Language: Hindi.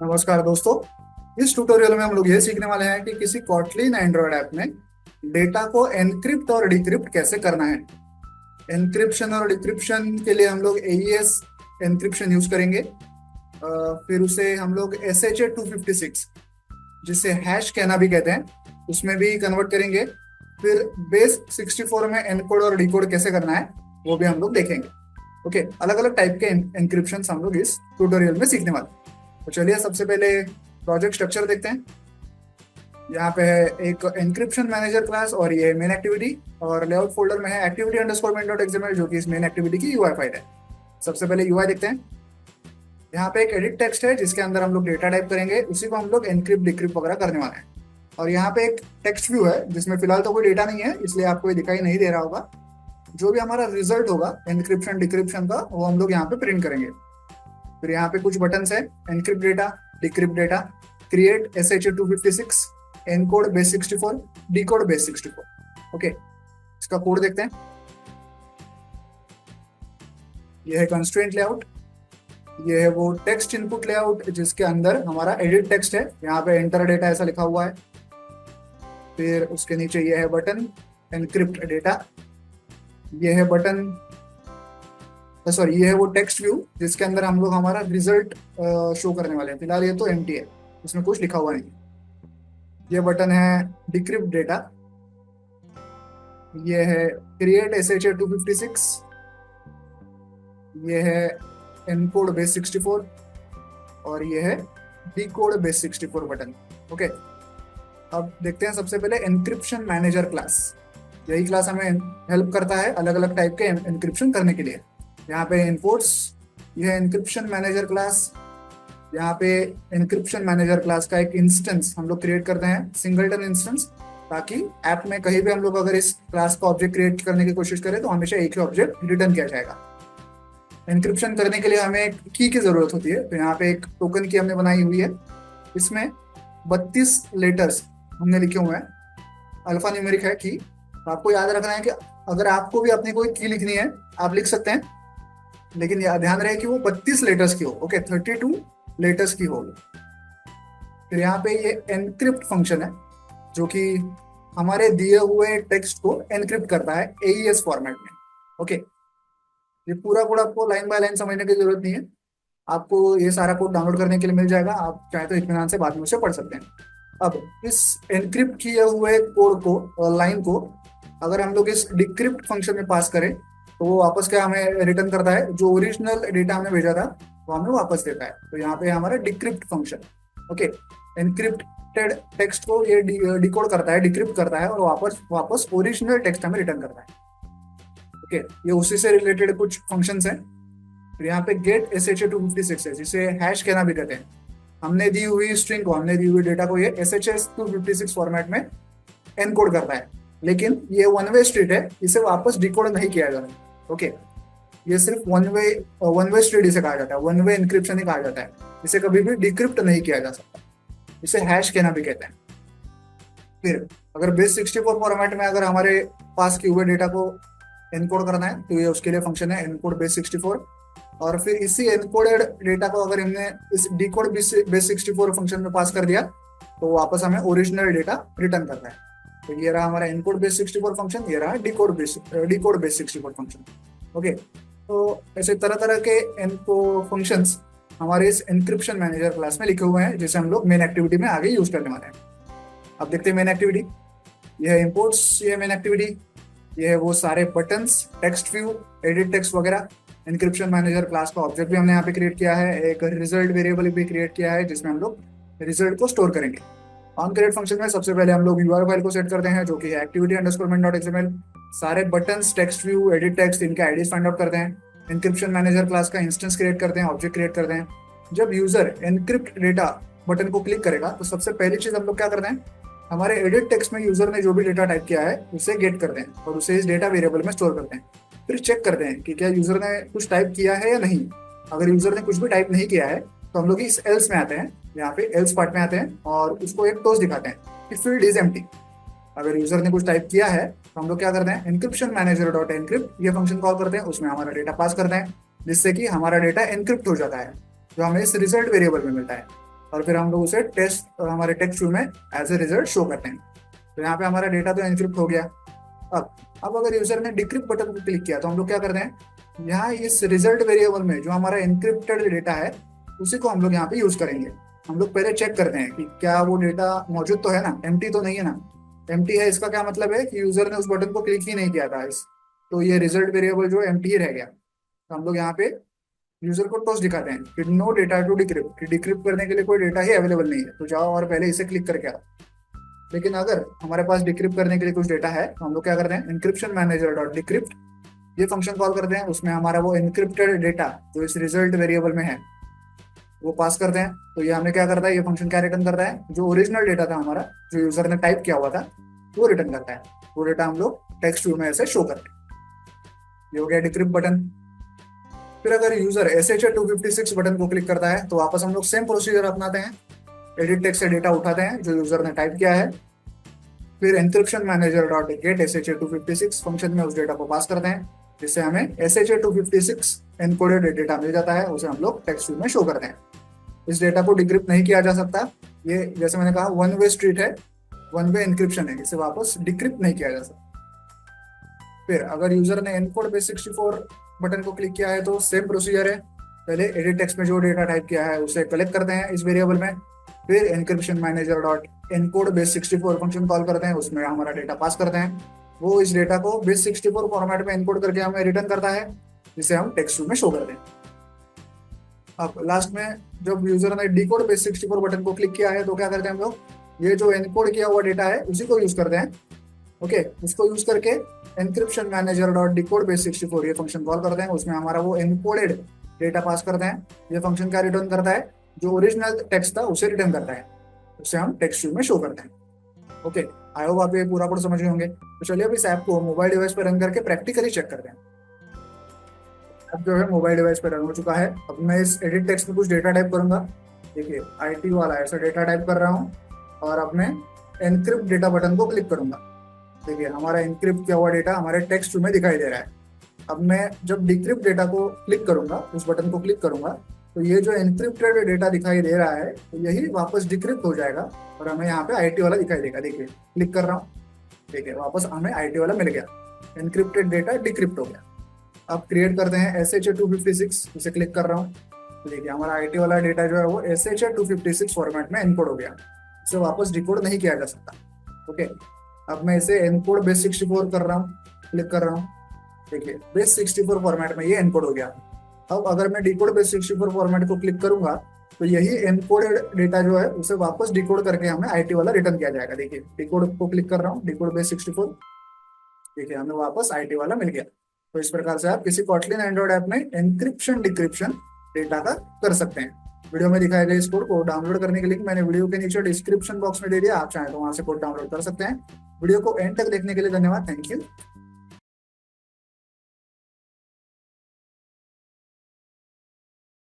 नमस्कार दोस्तों। इस ट्यूटोरियल में हम लोग ये सीखने वाले हैं कि किसी कॉटलिन एंड्रॉयड ऐप में डेटा को एनक्रिप्ट और डिक्रिप्ट कैसे करना है। एनक्रिप्शन और डिक्रिप्शन के लिए हम लोग एईएस एनक्रिप्शन यूज करेंगे। फिर उसे हम लोग SHA-256 जिसे हैश कहना भी कहते हैं उसमें भी कन्वर्ट करेंगे। फिर बेस 64 में एनकोड और डिकोड कैसे करना है वो भी हम लोग देखेंगे। ओके, अलग अलग टाइप के एनक्रिप्शन हम लोग इस ट्यूटोरियल में सीखने वाले हैं। तो चलिए सबसे पहले प्रोजेक्ट स्ट्रक्चर देखते हैं। यहाँ पे है एक एनक्रिप्शन मैनेजर क्लास और ये मेन एक्टिविटी, और लेआउट फोल्डर में है activity underscore main dot XML जो कि इस मेन एक्टिविटी की यूआई फाइल है। सबसे पहले यूआई देखते हैं। यहाँ पे एक एडिट टेक्स्ट है जिसके अंदर हम लोग डेटा टाइप करेंगे, उसी को हम लोग एनक्रिप्ट डिक्रिप्ट वगैरह करने वाले हैं। और यहाँ पे एक टेक्स्ट व्यू है जिसमें फिलहाल तो कोई डेटा नहीं है इसलिए आपको ये दिखाई नहीं दे रहा होगा। जो भी हमारा रिजल्ट होगा एनक्रिप्शन डिक्रिप्शन का वो हम लोग यहाँ पे प्रिंट करेंगे। फिर यहाँ पे कुछ बटन्स है, encrypt data, decrypt data, create SHA-256, encode base 64, decode base 64। Okay, इसका कोड देखते हैं। ये है कंस्ट्रेंट लेआउट, ये है वो टेक्स्ट इनपुट लेआउट जिसके अंदर हमारा एडिट टेक्स्ट है, यहाँ पे एंटर डेटा ऐसा लिखा हुआ है। फिर उसके नीचे ये है बटन एनक्रिप्ट डेटा, ये है बटन सॉरी ये है वो टेक्स्ट व्यू जिसके अंदर हम लोग हमारा रिजल्ट शो करने वाले हैं। फिलहाल ये तो एम्प्टी है, इसमें कुछ लिखा हुआ नहीं है। ये बटन है डिक्रिप्ट डेटा, ये है क्रिएट SHA-256, ये है एनकोड बेस 64 और ये है डिकोड बेस 64 बटन। ओके, अब देखते हैं सबसे पहले एनक्रिप्शन मैनेजर क्लास। यही क्लास हमें हेल्प करता है अलग अलग टाइप के एनक्रिप्शन करने के लिए। यहाँ पे इनपुट्स, यह एनक्रिप्शन मैनेजर क्लास। यहाँ पे एनक्रिप्शन मैनेजर क्लास का एक इंस्टेंस हम लोग क्रिएट करते हैं, सिंगलटन इंस्टेंस, ताकि ऐप में कहीं भी हम लोग अगर इस क्लास का ऑब्जेक्ट क्रिएट करने की कोशिश करें तो हमेशा एक ही ऑब्जेक्ट रिटर्न किया जाएगा। एनक्रिप्शन करने के लिए हमें एक की जरूरत होती है, तो यहाँ पे एक टोकन की हमने बनाई हुई है। इसमें 32 लेटर्स हमने लिखे हुए हैं, अल्फा न्यूमेरिक है की। आपको याद रखना है कि अगर आपको भी अपनी कोई की लिखनी है आप लिख सकते हैं, लेकिन ध्यान रहे कि वो 32 लेटर्स की हो। ओके, 32 लेटर्स की होगी। फिर यहाँ पे ये एनक्रिप्ट फंक्शन है जो कि हमारे दिए हुए टेक्स्ट को एनक्रिप्ट करता है एईएस फॉर्मेट में। ओके, ये पूरा कोड आपको लाइन बाय लाइन समझने की जरूरत नहीं है, आपको ये सारा कोड डाउनलोड करने के लिए मिल जाएगा। आप चाहे तो इत्मीनान से बाद में उसे पढ़ सकते हैं। अब इस एनक्रिप्ट किए हुए कोड को, लाइन को, अगर हम लोग इस डिक्रिप्ट फंक्शन में पास करें तो वो वापस क्या हमें रिटर्न करता है, जो ओरिजिनल डेटा हमने भेजा था वो हमें वापस देता है। तो यहाँ पे हमारा decrypt function. Okay, encrypted text को ये डिकोड करता है, डिक्रिप्ट करता है और वापस वापस ओरिजिनल टेक्स्ट हमें रिटर्न करता है। ओके, ये उसी से रिलेटेड कुछ फंक्शंस हैं। फिर यहाँ पे गेट SHA-256 है जिसे हैश कहना भी कहते हैं। हमने दी हुई स्ट्रिंग को, हमने दी हुई डेटा को ये SHA-256 फॉर्मेट में एनकोड करता है, लेकिन ये वन वे स्ट्रीट है, इसे वापस डिकोड नहीं किया जाता। ओके, ये सिर्फ वन वे स्ट्रीट इसे कहा जाता है, वन वे एनक्रिप्शन ही कहा जाता है, इसे कभी भी डिक्रिप्ट नहीं किया जा सकता, इसे हैश कहना भी कहते हैं। फिर अगर बेस 64 फॉर्मेट में अगर हमारे पास किए हुए डेटा को एनकोड करना है तो ये उसके लिए फंक्शन है एनकोड बेस 64। और फिर इसी एनकोडेड डेटा को अगर हमने इस डिकोड बेस 64 फंक्शन में पास कर दिया तो वापस हमें ओरिजिनल डेटा रिटर्न करना है। तो ये रहा हमारा इनकोड बेस 64 फंक्शन, ये रहा डिकोड बेस 64 फंक्शन। ओके, तो ऐसे तरह तरह के इनको फंक्शंस हमारे इस एनक्रिप्शन मैनेजर क्लास में लिखे हुए हैं जिसे हम लोग मेन एक्टिविटी में आगे यूज करने वाले हैं। अब देखते हैं मेन एक्टिविटी। ये है इंपोर्ट्स, ये है मेन एक्टिविटी, ये है वो सारे buttons, text view, edit text वगैरह। एनक्रिप्शन मैनेजर क्लास का ऑब्जेक्ट भी हमने यहाँ पे क्रिएट किया है, एक रिजल्ट वेरिएबल भी क्रिएट किया है जिसमें हम लोग रिजल्ट को स्टोर करेंगे। ऑन क्रिएट फंक्शन में सबसे पहले हम लोग यूआरएल फाइल को सेट करते हैं जो कि है activity underscore main dot XML. सारे buttons, text view, edit text, इनके आईडीज फाइंड आउट करते हैं। एनक्रिप्शन मैनेजर क्लास का इंस्टेंस क्रिएट करते हैं, ऑब्जेक्ट क्रिएट करते हैं। जब यूजर एनक्रिप्ट डेटा बटन को क्लिक करेगा तो सबसे पहली चीज हम लोग क्या करते हैं, हमारे एडिट टेक्स्ट में यूजर ने जो भी डेटा टाइप किया है उसे गेट करते हैं और उसे इस डेटा वेरिएबल में स्टोर करते हैं। फिर चेक करते हैं कि क्या यूजर ने कुछ टाइप किया है या नहीं। अगर यूजर ने कुछ भी टाइप नहीं किया है तो हम लोग इस एल्स में आते हैं, यहाँ पे एल्स पार्ट में आते हैं और उसको एक टोस दिखाते हैं कि फील्ड इज एम्प्टी। अगर यूजर ने कुछ टाइप किया है तो हम लोग क्या करते हैं, एनक्रिप्शन मैनेजर डॉट एनक्रिप्ट ये फंक्शन कॉल करते हैं, उसमें हमारा डेटा पास करते हैं जिससे कि हमारा डेटा एनक्रिप्ट हो जाता है जो हमें इस रिजल्ट वेरिएबल में मिलता है। और फिर हम लोग उसे टेस्ट हमारे टेक्स्ट व्यू में एज ए रिजल्ट शो करते हैं। तो यहाँ पे हमारा डेटा तो एनक्रिप्ट हो गया। अब अब अगर यूजर ने डिक्रिप्ट बटन को क्लिक किया तो हम लोग क्या करते हैं, यहाँ इस रिजल्ट वेरिएबल में जो हमारा एनक्रिप्टेड डेटा है उसी को हम लोग यहाँ पे यूज करेंगे। हम लोग पहले चेक करते हैं कि क्या वो डेटा मौजूद तो है ना, एम्प्टी तो नहीं है ना। एम्प्टी है इसका क्या मतलब है कि यूजर ने उस बटन को क्लिक ही नहीं किया था इस, तो ये रिजल्ट वेरिएबल जो एम्प्टी ही रह गया। तो हम लोग यहाँ पे यूजर को टॉस दिखाते हैं कि नो डेटा टू डिक्रिप्ट, कि डिक्रिप्ट करने के लिए कोई डेटा ही अवेलेबल नहीं है, तो जाओ और पहले इसे क्लिक करके आओ। लेकिन अगर हमारे पास डिक्रिप्ट करने के लिए कुछ डेटा है तो हम लोग क्या करते हैं, इंक्रिप्शन मैनेजर डॉट डिक्रिप्ट ये फंक्शन कॉल करते हैं। उसमें हमारा वो इनक्रिप्टेड डेटा जो इस रिजल्ट वेरिएबल में है वो पास करते हैं। तो ये हमें क्या करता है, ये फंक्शन क्या रिटर्न करता है, जो ओरिजिनल डेटा था हमारा जो यूजर ने टाइप किया हुआ था वो रिटर्न करता है। वो डेटा हम लोग टेक्स्ट व्यू में ऐसे शो करते हैं। ये हो गया डिक्रिप्ट बटन। फिर अगर यूजर SHA-256 बटन को क्लिक करता है तो वापस हम लोग सेम प्रोसीजर अपनाते हैं। एडिट टेक्स्ट से डेटा उठाते हैं जो यूजर ने टाइप किया है, फिर encryption manager dot gate SHA-256 function में उस डेटा को पास करते हैं, जिससे हमें SHA-256 एनकोडेड डेटा मिल जाता है। उसे हम लोग टेक्स्ट व्यू में शो करते हैं। इस डेटा को डिक्रिप्ट नहीं किया जा सकता, ये जैसे मैंने कहा वन वे स्ट्रीट है, वन वे एनक्रिप्शन है, इसे वापस डिक्रिप्ट नहीं किया जा सकता। फिर अगर यूजर ने एनकोड बेस 64 बटन को क्लिक किया है तो सेम प्रोसीजर है। पहले एडिट टेक्स्ट में जो डेटा टाइप किया है उसे कलेक्ट करते हैं इस वेरिएबल में, फिर encryption manager dot encode base 64 function call करते हैं, उसमें हमारा डेटा पास करते हैं। वो इस डेटा को बेस 64 फॉर्मेट में एनकोड करके हमें रिटर्न करता है, जिसे हम टेक्स्ट व्यू में शो करते हैं। अब लास्ट में जब यूजर ने डिकोड बेस 64 बटन को क्लिक किया है तो क्या करते हैं हम लोग, ये जो एनकोड किया हुआ डेटा है उसी को यूज करते हैं। ओके, उसको यूज करके encryption manager dot decode base 64 ये फंक्शन कॉल करते हैं, उसमें हमारा वो एनकोडेड डेटा पास करते हैं। ये फंक्शन क्या रिटर्न करता है, जो ओरिजिनल टेक्स्ट था उसे रिटर्न करता है, उसे हम टेक्स्ट व्यू में शो करते हैं। ओके, आई होप आप ये पूरा कोड समझ गए होंगे। तो चलिए अब इस ऐप को मोबाइल डिवाइस पर रन करके प्रैक्टिकली चेक करते हैं। अब जो है मोबाइल डिवाइस पर रन हो चुका है। अब मैं इस एडिट टेक्स्ट में कुछ डेटा टाइप करूंगा। देखिए IT वाला ऐसा डेटा टाइप कर रहा हूँ और अब मैं एनक्रिप्ट डेटा बटन को क्लिक करूंगा। देखिए हमारा एनक्रिप्ट किया हुआ डेटा हमारे टेक्स्ट में दिखाई दे रहा है। अब मैं जब डिक्रिप्ट डेटा को क्लिक करूंगा, उस बटन को क्लिक करूंगा, तो ये जो एनक्रिप्टेड डेटा दिखाई दे रहा है तो यही वापस डिक्रिप्ट हो जाएगा और हमें यहाँ पे IT वाला दिखाई देगा। देखिए क्लिक कर रहा हूँ, देखिए वापस हमें IT वाला मिल गया, एनक्रिप्टेड डेटा डिक्रिप्ट हो गया। अब क्रिएट करते हैं SHA-256, इसे क्लिक कर रहा हूँ, देखिए हमारा IT वाला डेटा जो है वो SHA-256 फॉर्मेट में एनकोड हो गया, इसे वापस डिकोड नहीं किया जा सकता। ओके, अब मैं इसे एनकोड बेस 64 कर रहा हूँ, क्लिक कर रहा हूँ, देखिए बेस 64 फॉर्मेट में ये एनकोड हो गया। अब अगर मैं डिकोड बेस 64 फॉर्मेट को क्लिक करूंगा तो यही एनकोडेड डेटा जो है उसे वापस डिकोड करके हमें IT वाला रिटर्न किया जाएगा। देखिए डिकोड को क्लिक कर रहा हूँ, डिकोड बेस 64, देखिए हमें वापस IT वाला मिल गया। तो इस प्रकार से आप किसी कॉटलिन एंड्रॉइड ऐप में एनक्रिप्शन डिक्रिप्शन डेटा का कर सकते हैं। वीडियो में दिखाए गए इस कोड को डाउनलोड करने के लिंक मैंने वीडियो के नीचे डिस्क्रिप्शन बॉक्स में दे दिया, आप चाहें तो वहां से कोड डाउनलोड कर सकते हैं। वीडियो को एंड तक देखने के लिए धन्यवाद, थैंक यू।